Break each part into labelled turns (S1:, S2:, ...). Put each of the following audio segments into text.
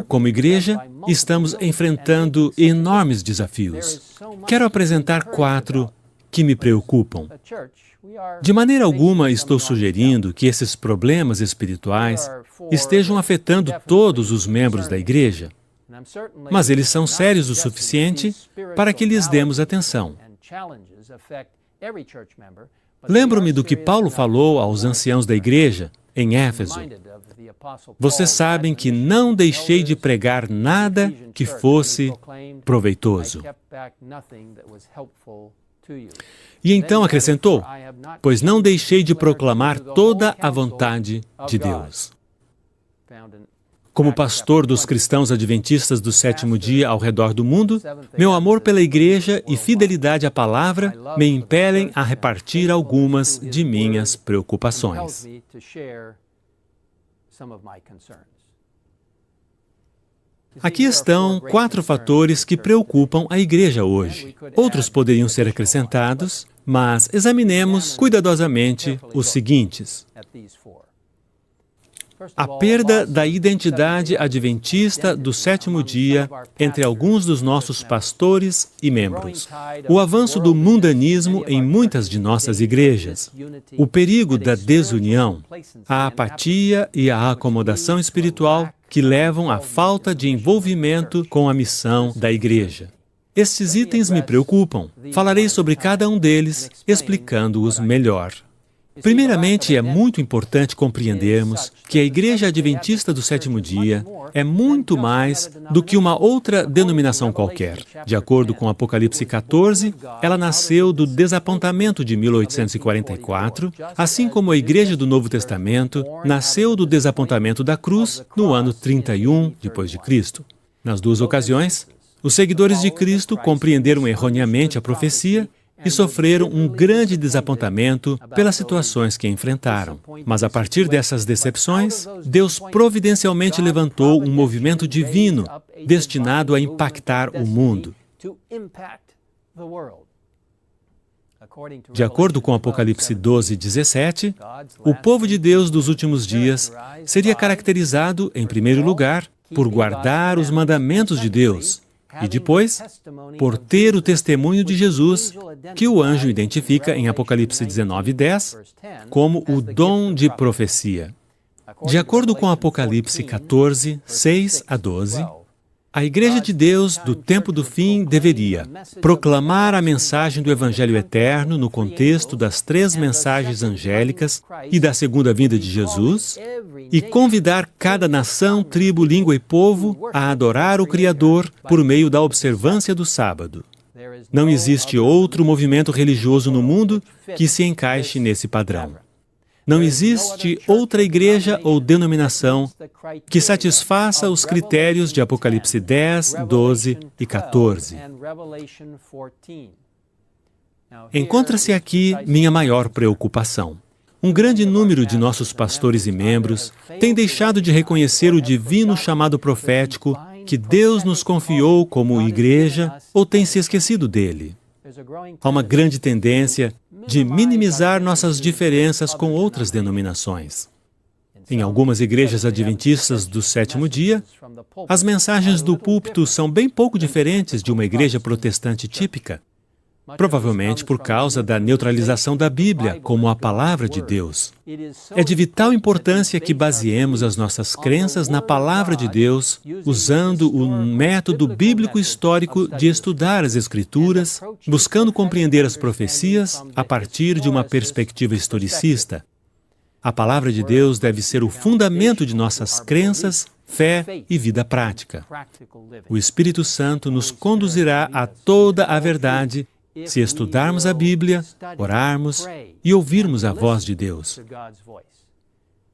S1: Como igreja, estamos enfrentando enormes desafios. Quero apresentar 4 que me preocupam. De maneira alguma estou sugerindo que esses problemas espirituais estejam afetando todos os membros da igreja, mas eles são sérios o suficiente para que lhes demos atenção. Lembro-me do que Paulo falou aos anciãos da igreja em Éfeso. Vocês sabem que não deixei de pregar nada que fosse proveitoso. E então acrescentou, pois não deixei de proclamar toda a vontade de Deus. Como pastor dos cristãos adventistas do 7º dia ao redor do mundo, meu amor pela igreja e fidelidade à palavra me impelem a repartir algumas de minhas preocupações. Aqui estão 4 fatores que preocupam a igreja hoje. Outros poderiam ser acrescentados, mas examinemos cuidadosamente os seguintes. A perda da identidade adventista do 7º dia entre alguns dos nossos pastores e membros. O avanço do mundanismo em muitas de nossas igrejas. O perigo da desunião. A apatia e a acomodação espiritual que levam à falta de envolvimento com a missão da igreja. Estes itens me preocupam. Falarei sobre cada um deles, explicando-os melhor. Primeiramente, é muito importante compreendermos que a Igreja Adventista do 7º dia é muito mais do que uma outra denominação qualquer. De acordo com Apocalipse 14, ela nasceu do desapontamento de 1844, assim como a Igreja do Novo Testamento nasceu do desapontamento da cruz no ano 31 depois de Cristo. Nas duas ocasiões, os seguidores de Cristo compreenderam erroneamente a profecia e sofreram um grande desapontamento pelas situações que enfrentaram. Mas a partir dessas decepções, Deus providencialmente levantou um movimento divino destinado a impactar o mundo. De acordo com Apocalipse 12:17, o povo de Deus dos últimos dias seria caracterizado, em primeiro lugar, por guardar os mandamentos de Deus, e depois, por ter o testemunho de Jesus, que o anjo identifica em Apocalipse 19:10 como o dom de profecia. De acordo com Apocalipse 14, 6 a 12, a Igreja de Deus do tempo do fim deveria proclamar a mensagem do Evangelho eterno no contexto das 3 mensagens angélicas e da segunda vinda de Jesus e convidar cada nação, tribo, língua e povo a adorar o Criador por meio da observância do sábado. Não existe outro movimento religioso no mundo que se encaixe nesse padrão. Não existe outra igreja ou denominação que satisfaça os critérios de Apocalipse 10, 12 e 14. Encontra-se aqui minha maior preocupação. Um grande número de nossos pastores e membros tem deixado de reconhecer o divino chamado profético que Deus nos confiou como igreja ou tem se esquecido dele. Há uma grande tendência de minimizar nossas diferenças com outras denominações. Em algumas igrejas adventistas do 7º dia, as mensagens do púlpito são bem pouco diferentes de uma igreja protestante típica, provavelmente por causa da neutralização da Bíblia como a palavra de Deus. É de vital importância que baseemos as nossas crenças na palavra de Deus, usando um método bíblico histórico de estudar as Escrituras, buscando compreender as profecias a partir de uma perspectiva historicista. A palavra de Deus deve ser o fundamento de nossas crenças, fé e vida prática. O Espírito Santo nos conduzirá a toda a verdade se estudarmos a Bíblia, orarmos e ouvirmos a voz de Deus.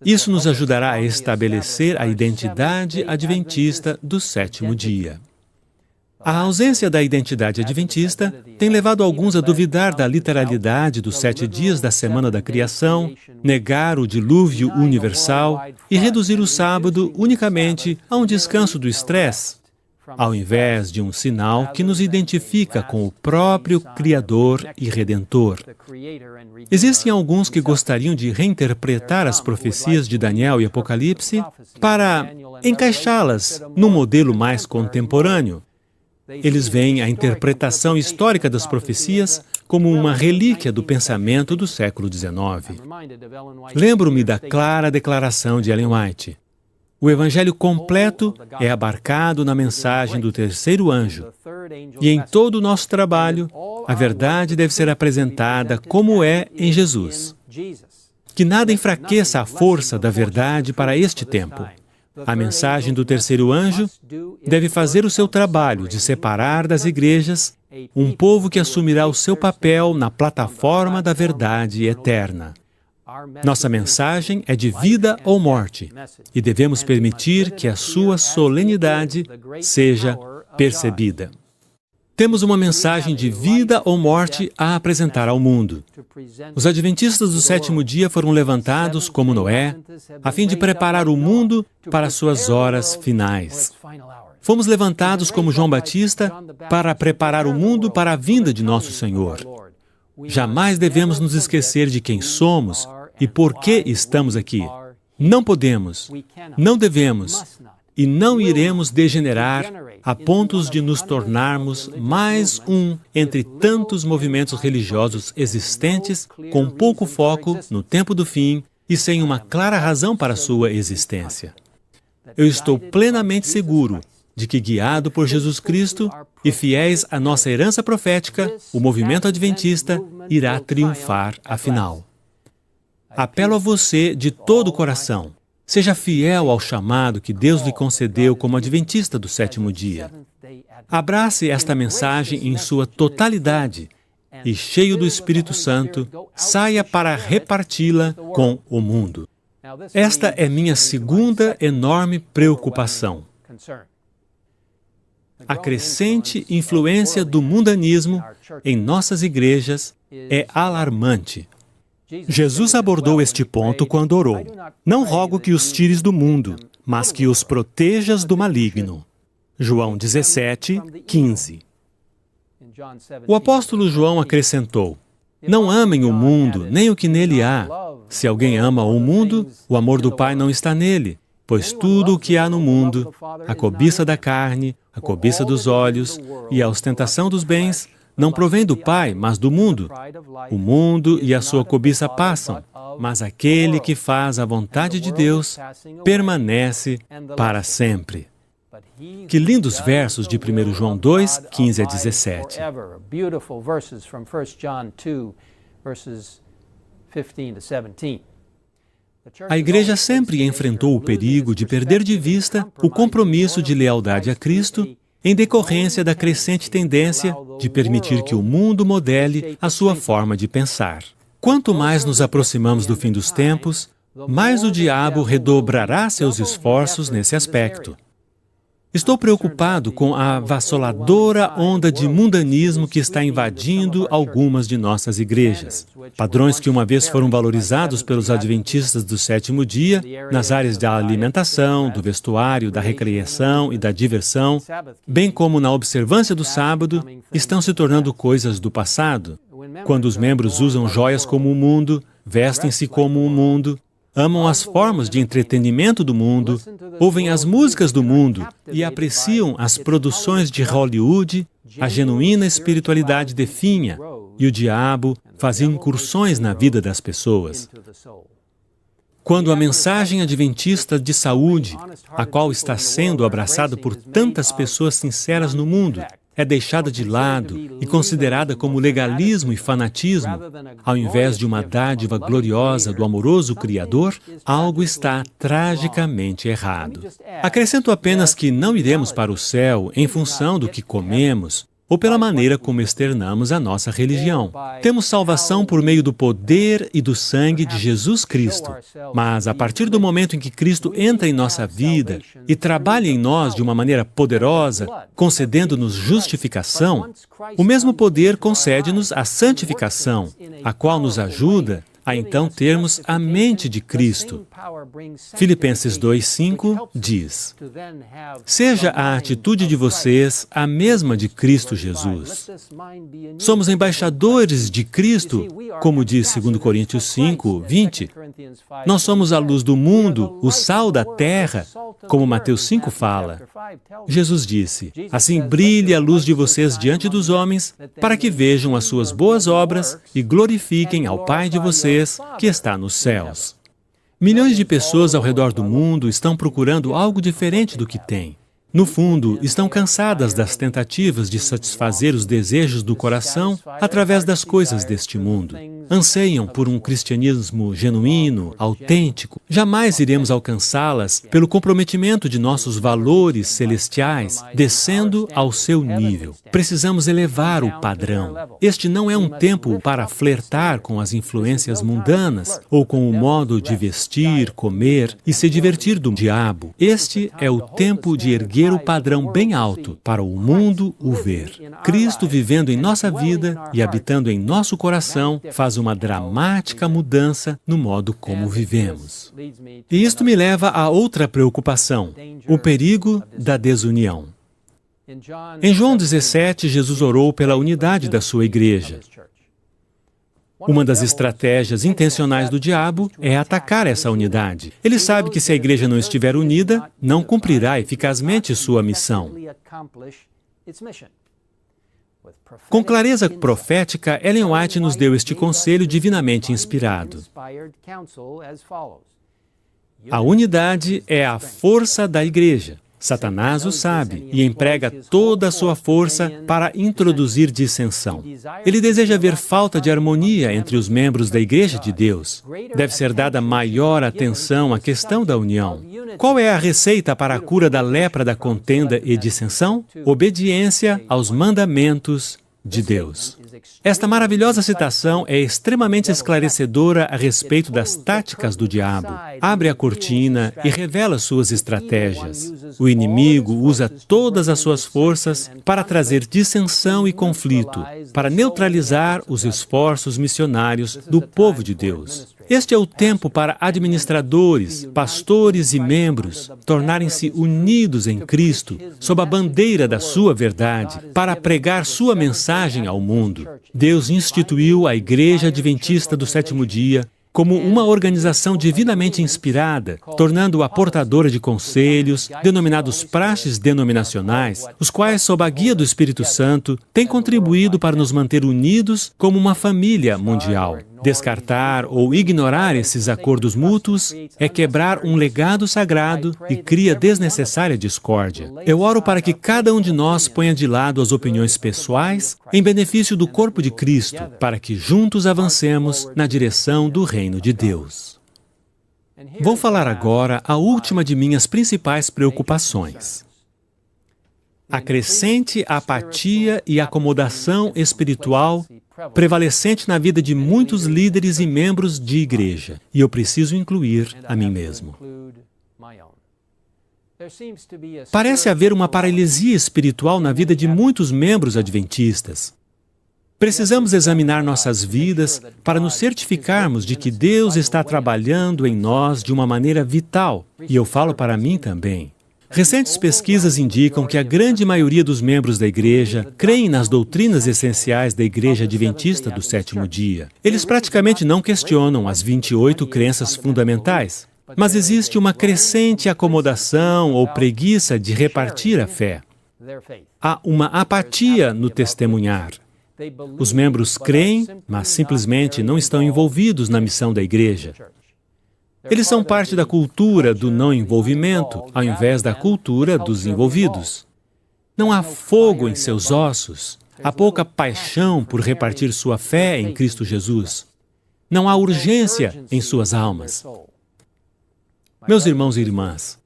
S1: Isso nos ajudará a estabelecer a identidade adventista do 7º dia. A ausência da identidade adventista tem levado alguns a duvidar da literalidade dos 7 dias da semana da criação, negar o dilúvio universal e reduzir o sábado unicamente a um descanso do estresse. ao invés de um sinal que nos identifica com o próprio Criador e Redentor. Existem alguns que gostariam de reinterpretar as profecias de Daniel e Apocalipse para encaixá-las num modelo mais contemporâneo. Eles veem a interpretação histórica das profecias como uma relíquia do pensamento do século XIX. Lembro-me da clara declaração de Ellen White. O Evangelho completo é abarcado na mensagem do terceiro anjo. E em todo o nosso trabalho, a verdade deve ser apresentada como é em Jesus. Que nada enfraqueça a força da verdade para este tempo. A mensagem do terceiro anjo deve fazer o seu trabalho de separar das igrejas um povo que assumirá o seu papel na plataforma da verdade eterna. Nossa mensagem é de vida ou morte, e devemos permitir que a sua solenidade seja percebida. Temos uma mensagem de vida ou morte a apresentar ao mundo. Os adventistas do sétimo dia foram levantados como Noé, a fim de preparar o mundo para suas horas finais. Fomos levantados como João Batista para preparar o mundo para a vinda de nosso Senhor. Jamais devemos nos esquecer de quem somos e por que estamos aqui. Não podemos, não devemos e não iremos degenerar a pontos de nos tornarmos mais um entre tantos movimentos religiosos existentes com pouco foco no tempo do fim e sem uma clara razão para sua existência. Eu estou plenamente seguro de que, guiado por Jesus Cristo e fiéis à nossa herança profética, o movimento adventista irá triunfar afinal. Apelo a você de todo o coração. Seja fiel ao chamado que Deus lhe concedeu como adventista do sétimo dia. Abrace esta mensagem em sua totalidade e, cheio do Espírito Santo, saia para reparti-la com o mundo. Esta é minha segunda enorme preocupação. A crescente influência do mundanismo em nossas igrejas é alarmante.
S2: Jesus abordou este ponto quando orou. Não rogo que os tires do mundo, mas que os protejas do maligno. João 17, 15.
S1: O apóstolo João acrescentou: não amem o mundo, nem o que nele há. Se alguém ama o mundo, o amor do Pai não está nele. Pois tudo o que há no mundo, a cobiça da carne, a cobiça dos olhos e a ostentação dos bens, não provém do Pai, mas do mundo. O mundo e a sua cobiça passam, mas aquele que faz a vontade de Deus permanece para sempre. Que lindos versos de 1 João 2, 15 a 17. A igreja sempre enfrentou o perigo de perder de vista o compromisso de lealdade a Cristo em decorrência da crescente tendência de permitir que o mundo modele a sua forma de pensar. Quanto mais nos aproximamos do fim dos tempos, mais o diabo redobrará seus esforços nesse aspecto. Estou preocupado com a avassaladora onda de mundanismo que está invadindo algumas de nossas igrejas. Padrões que uma vez foram valorizados pelos adventistas do sétimo dia, nas áreas da alimentação, do vestuário, da recreação e da diversão, bem como na observância do sábado, estão se tornando coisas do passado. Quando os membros usam joias como o mundo, vestem-se como o mundo, amam as formas de entretenimento do mundo, ouvem as músicas do mundo e apreciam as produções de Hollywood, a genuína espiritualidade definha, e o diabo faz incursões na vida das pessoas. Quando a mensagem adventista de saúde, a qual está sendo abraçada por tantas pessoas sinceras no mundo, é deixada de lado e considerada como legalismo e fanatismo, ao invés de uma dádiva gloriosa do amoroso Criador, algo está tragicamente errado. Acrescento apenas que não iremos para o céu em função do que comemos ou pela maneira como externamos a nossa religião. Temos salvação por meio do poder e do sangue de Jesus Cristo. Mas, a partir do momento em que Cristo entra em nossa vida e trabalha em nós de uma maneira poderosa, concedendo-nos justificação, o mesmo poder concede-nos a santificação, a qual nos ajuda a então termos a mente de Cristo. Filipenses 2:5 diz: seja a atitude de vocês a mesma de Cristo Jesus. Somos embaixadores de Cristo, como diz 2 Coríntios 5:20. Nós somos a luz do mundo, o sal da terra, como Mateus 5 fala. Jesus disse: assim brilhe a luz de vocês diante dos homens, para que vejam as suas boas obras e glorifiquem ao Pai de vocês, que está nos céus. Milhões de pessoas ao redor do mundo estão procurando algo diferente do que têm. No fundo, estão cansadas das tentativas de satisfazer os desejos do coração através das coisas deste mundo. Anseiam por um cristianismo genuíno, autêntico. Jamais iremos alcançá-las pelo comprometimento de nossos valores celestiais, descendo ao seu nível. Precisamos elevar o padrão. Este não é um tempo para flertar com as influências mundanas ou com o modo de vestir, comer e se divertir do diabo. Este é o tempo de erguer o padrão bem alto para o mundo o ver. Cristo vivendo em nossa vida e habitando em nosso coração faz uma dramática mudança no modo como vivemos. E isto me leva a outra preocupação, o perigo da desunião. Em João 17, Jesus orou pela unidade da sua igreja. Uma das estratégias intencionais do diabo é atacar essa unidade. Ele sabe que se a igreja não estiver unida, não cumprirá eficazmente sua missão. Com clareza profética, Ellen White nos deu este conselho divinamente inspirado. A unidade é a força da igreja. Satanás o sabe e emprega toda a sua força para introduzir dissensão. Ele deseja ver falta de harmonia entre os membros da Igreja de Deus. Deve ser dada maior atenção à questão da união. Qual é a receita para a cura da lepra da contenda e dissensão? Obediência aos mandamentos de Deus. Esta maravilhosa citação é extremamente esclarecedora a respeito das táticas do diabo. Abre a cortina e revela suas estratégias. O inimigo usa todas as suas forças para trazer dissensão e conflito, para neutralizar os esforços missionários do povo de Deus. Este é o tempo para administradores, pastores e membros tornarem-se unidos em Cristo, sob a bandeira da sua verdade, para pregar sua mensagem ao mundo. Deus instituiu a Igreja Adventista do Sétimo Dia como uma organização divinamente inspirada, tornando-a portadora de conselhos, denominados praxes denominacionais, os quais, sob a guia do Espírito Santo, têm contribuído para nos manter unidos como uma família mundial. Descartar ou ignorar esses acordos mútuos é quebrar um legado sagrado e cria desnecessária discórdia. Eu oro para que cada um de nós ponha de lado as opiniões pessoais em benefício do corpo de Cristo, para que juntos avancemos na direção do reino de Deus. Vou falar agora a última de minhas principais preocupações. A crescente apatia e acomodação espiritual prevalecente na vida de muitos líderes e membros de igreja, e eu preciso incluir a mim mesmo. Parece haver uma paralisia espiritual na vida de muitos membros adventistas. Precisamos examinar nossas vidas para nos certificarmos de que Deus está trabalhando em nós de uma maneira vital, e eu falo para mim também. Recentes pesquisas indicam que a grande maioria dos membros da igreja creem nas doutrinas essenciais da Igreja Adventista do Sétimo Dia. Eles praticamente não questionam as 28 crenças fundamentais, mas existe uma crescente acomodação ou preguiça de repartir a fé. Há uma apatia no testemunhar. Os membros creem, mas simplesmente não estão envolvidos na missão da igreja. Eles são parte da cultura do não envolvimento, ao invés da cultura dos envolvidos. Não há fogo em seus ossos, há pouca paixão por repartir sua fé em Cristo Jesus. Não há urgência em suas almas. Meus irmãos e irmãs,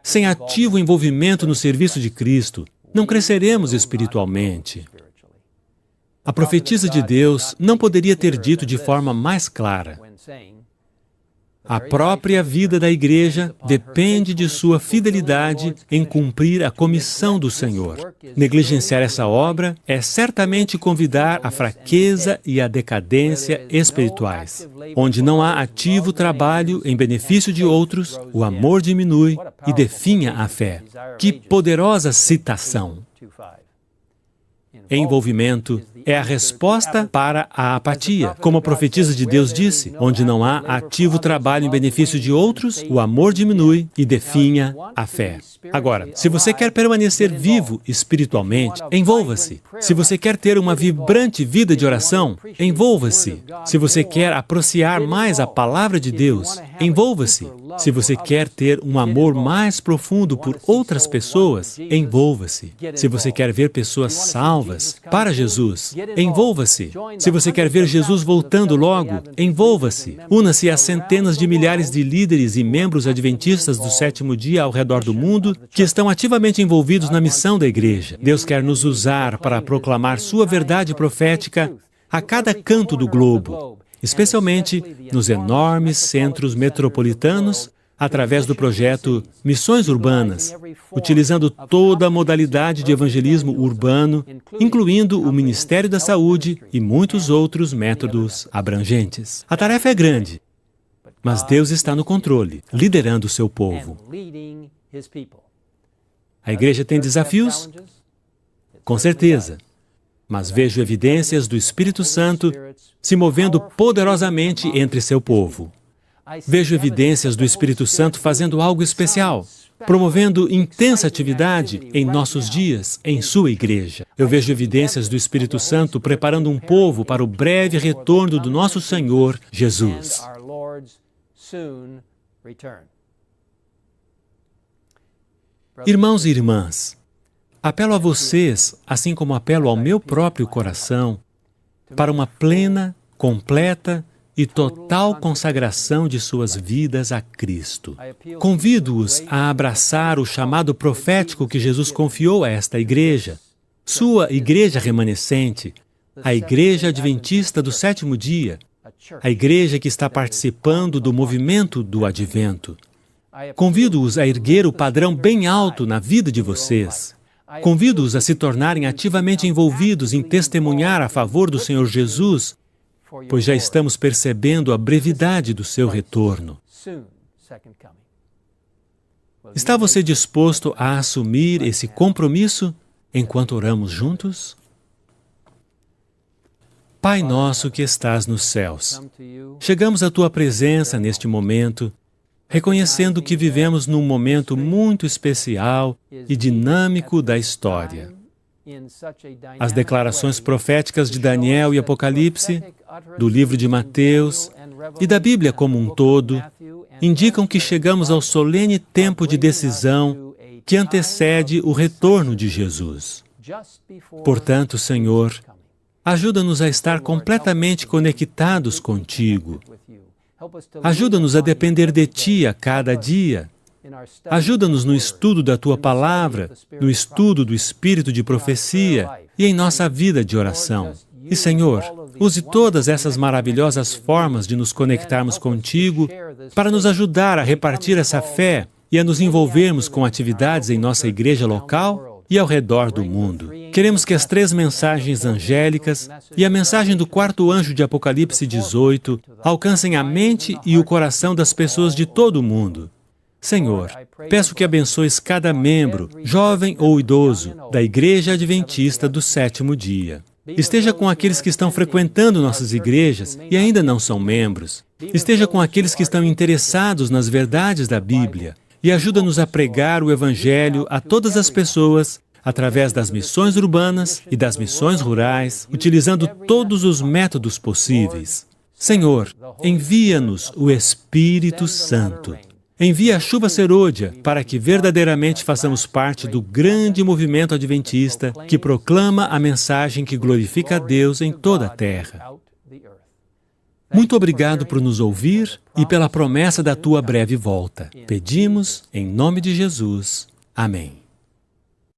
S1: sem ativo envolvimento no serviço de Cristo, não cresceremos espiritualmente. A profetisa de Deus não poderia ter dito de forma mais clara: A própria vida da igreja depende de sua fidelidade em cumprir a comissão do Senhor. Negligenciar essa obra é certamente convidar a fraqueza e a decadência espirituais. Onde não há ativo trabalho em benefício de outros, o amor diminui e definha a fé. Que poderosa citação! Envolvimento é a resposta para a apatia. Como a profetisa de Deus disse, onde não há ativo trabalho em benefício de outros, o amor diminui e definha a fé. Agora, se você quer permanecer vivo espiritualmente, envolva-se. Se você quer ter uma vibrante vida de oração, envolva-se. Se você quer apreciar mais a palavra de Deus, envolva-se. Se você quer ter um amor mais profundo por outras pessoas, envolva-se. Se você quer ver pessoas salvas para Jesus, envolva-se. Se você quer ver Jesus voltando logo, envolva-se. Una-se a centenas de milhares de líderes e membros adventistas do sétimo dia ao redor do mundo que estão ativamente envolvidos na missão da igreja. Deus quer nos usar para proclamar sua verdade profética a cada canto do globo, especialmente nos enormes centros metropolitanos, através do projeto Missões Urbanas, utilizando toda a modalidade de evangelismo urbano, incluindo o Ministério da Saúde e muitos outros métodos abrangentes. A tarefa é grande, mas Deus está no controle, liderando o seu povo. A igreja tem desafios? Com certeza. Mas vejo evidências do Espírito Santo se movendo poderosamente entre seu povo. Vejo evidências do Espírito Santo fazendo algo especial, promovendo intensa atividade em nossos dias, em sua igreja. Eu vejo evidências do Espírito Santo preparando um povo para o breve retorno do nosso Senhor Jesus. Irmãos e irmãs, apelo a vocês, assim como apelo ao meu próprio coração, para uma plena, completa e total consagração de suas vidas a Cristo. Convido-os a abraçar o chamado profético que Jesus confiou a esta igreja, sua igreja remanescente, a Igreja Adventista do Sétimo Dia, a igreja que está participando do movimento do Advento. Convido-os a erguer o padrão bem alto na vida de vocês. Convido-os a se tornarem ativamente envolvidos em testemunhar a favor do Senhor Jesus, pois já estamos percebendo a brevidade do seu retorno. Está você disposto a assumir esse compromisso enquanto oramos juntos? Pai nosso que estás nos céus, chegamos à Tua presença neste momento, reconhecendo que vivemos num momento muito especial e dinâmico da história. As declarações proféticas de Daniel e Apocalipse, do livro de Mateus e da Bíblia como um todo, indicam que chegamos ao solene tempo de decisão que antecede o retorno de Jesus. Portanto, Senhor, ajuda-nos a estar completamente conectados contigo. Ajuda-nos a depender de Ti a cada dia. Ajuda-nos no estudo da Tua Palavra, no estudo do Espírito de profecia e em nossa vida de oração. E, Senhor, use todas essas maravilhosas formas de nos conectarmos contigo para nos ajudar a repartir essa fé e a nos envolvermos com atividades em nossa igreja local e ao redor do mundo. Queremos que as 3 mensagens angélicas e a mensagem do 4º anjo de Apocalipse 18 alcancem a mente e o coração das pessoas de todo o mundo. Senhor, peço que abençoes cada membro, jovem ou idoso, da Igreja Adventista do Sétimo Dia. Esteja com aqueles que estão frequentando nossas igrejas e ainda não são membros. Esteja com aqueles que estão interessados nas verdades da Bíblia e ajuda-nos a pregar o Evangelho a todas as pessoas através das missões urbanas e das missões rurais, utilizando todos os métodos possíveis. Senhor, envia-nos o Espírito Santo. Envia a chuva serôdia para que verdadeiramente façamos parte do grande movimento adventista que proclama a mensagem que glorifica a Deus em toda a terra. Muito obrigado por nos ouvir e pela promessa da Tua breve volta. Pedimos em nome de Jesus. Amém.